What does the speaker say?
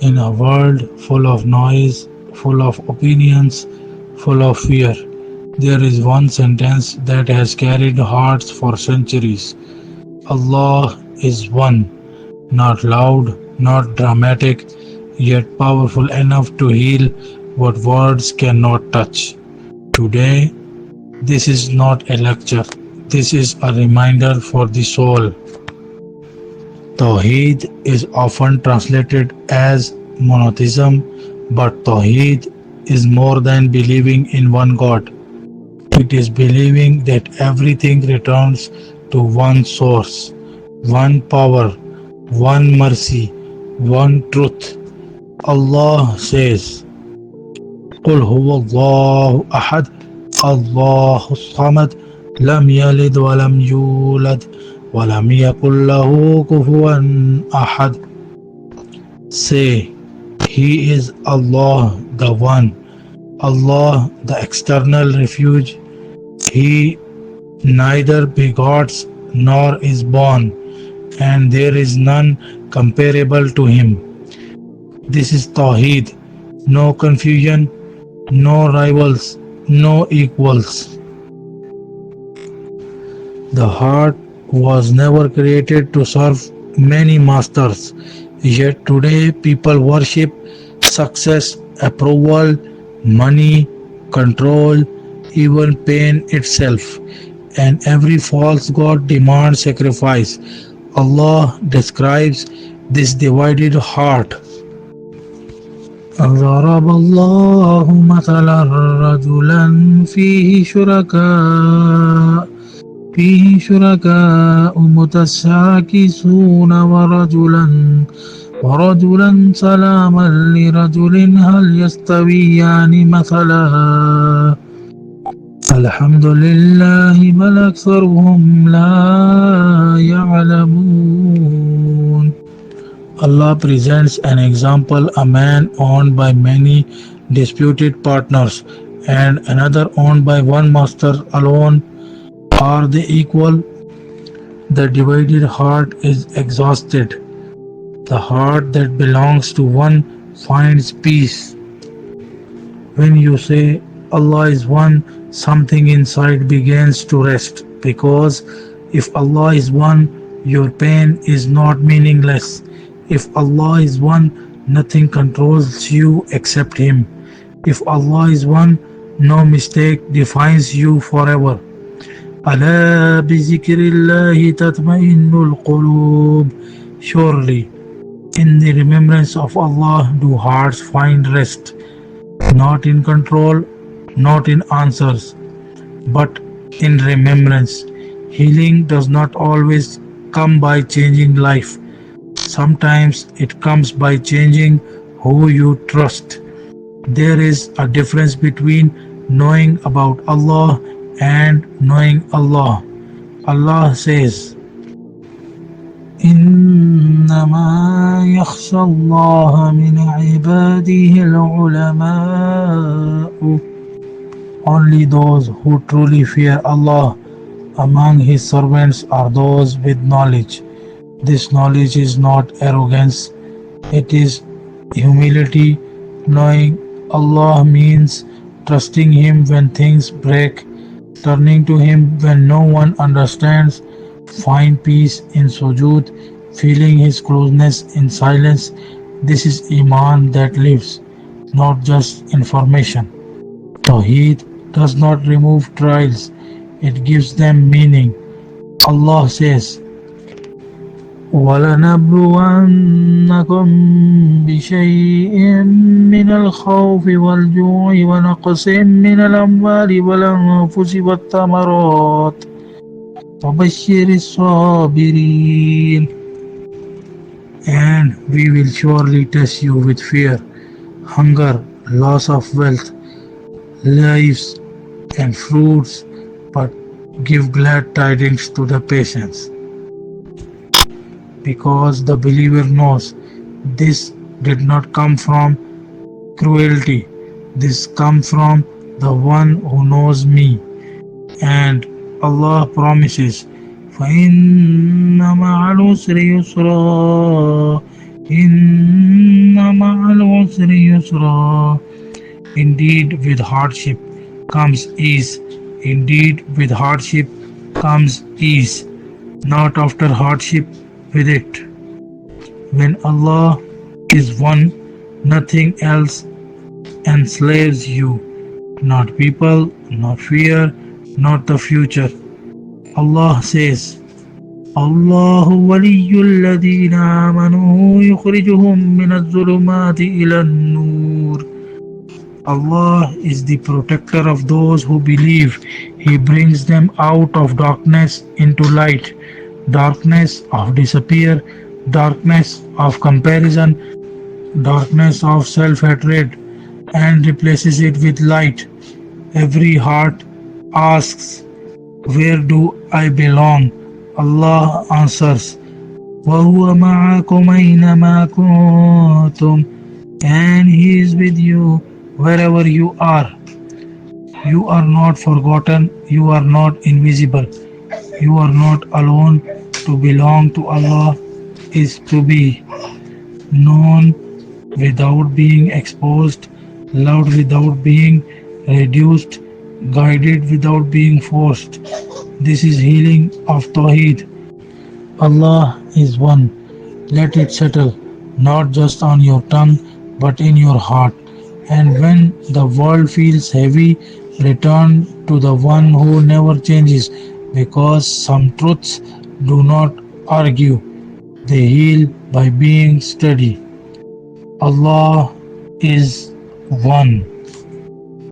In a world full of noise, full of opinions, full of fear, there is one sentence that has carried hearts for centuries. Allah is one, not loud, not dramatic, yet powerful enough to heal what words cannot touch. Today, this is not a lecture, this is a reminder for the soul. Tawhid is often translated as monotheism, but Tawhid is more than believing in one God. It is believing that everything returns to one source, one power, one mercy, one truth. Allah says, قل هو الله أحد الله الصمد لم يلد ولم يولد ولم يكن له كفوا أحد. Say, He is Allah the One, Allah the external refuge. He neither begots nor is born, and there is none comparable to Him. This is Tawheed, no confusion, no rivals, no equals. The heart was never created to serve many masters, yet today people worship success, approval, money, control, even pain itself, and every false god demands sacrifice. Allah describes this divided heart. ضرب الله مثلا رجلا فيه شركاء متشاكسون ورجلا سلاما لرجل هل يستويان مثلا الحمد لله بل أكثرهم لا يعلمون. Allah presents an example: a man owned by many disputed partners and another owned by one master alone. Are they equal? The divided heart is exhausted. The heart that belongs to one finds peace. When you say Allah is one, something inside begins to rest, because if Allah is one, your pain is not meaningless. If Allah is one, nothing controls you except Him. If Allah is one, no mistake defines you forever. ألا بذكر الله تطمئن القلوب. Surely, in the remembrance of Allah do hearts find rest, not in control, not in answers, but in remembrance. Healing does not always come by changing life. Sometimes it comes by changing who you trust. There is a difference between knowing about Allah and knowing Allah. Allah says, إنما يخشى الله من عباده العلماء. Only those who truly fear Allah among His servants are those with knowledge. This knowledge is not arrogance, it is humility. Knowing Allah means trusting Him when things break, turning to Him when no one understands. Find peace in sujood, feeling His closeness in silence. This is Iman that lives, not just information. Tawheed does not remove trials, it gives them meaning. Allah says, وَلَنَبْلُوَنَّكُمْ بِشَيْءٍ مِّنَ الْخَوْفِ وَالْجُوعِ وَنَقْصٍ مِّنَ الْأَمْوَالِ وَالْأَنفُسِ وَالثَّمَرَاتِ وَبَشِّرِ الصَّابِرِينَ. And we will surely test you with fear, hunger, loss of wealth, lives, and fruits, but give glad tidings to the patients. Because the believer knows this did not come from cruelty, this comes from the one who knows me. And Allah promises, فَإِنَّ مَعَ الْعُسْرِ يُسْرًا إِنَّ مع العسر يسرا. Indeed, with hardship comes ease. Indeed, with hardship comes ease. Not after hardship, with it. When Allah is one, nothing else enslaves you. Not people, not fear, not the future. Allah says, الله ولي الذين آمنوا يخرجهم من الظلمات إلى النور. Allah is the protector of those who believe. He brings them out of darkness into light, darkness of despair, darkness of comparison, darkness of self hatred, and replaces it with light. Every heart asks, where do I belong? Allah answers, وَهُوَ مَعَكُمْ أَيْنَمَا كُنْتُمْ, and He is with you wherever you are. You are not forgotten, you are not invisible, you are not alone. To belong to Allah is to be known without being exposed, loved without being reduced, guided without being forced. This is healing of Tawhid. Allah is one. Let it settle, not just on your tongue, but in your heart. And when the world feels heavy, return to the one who never changes, because some truths do not argue, they heal by being steady. Allah is one.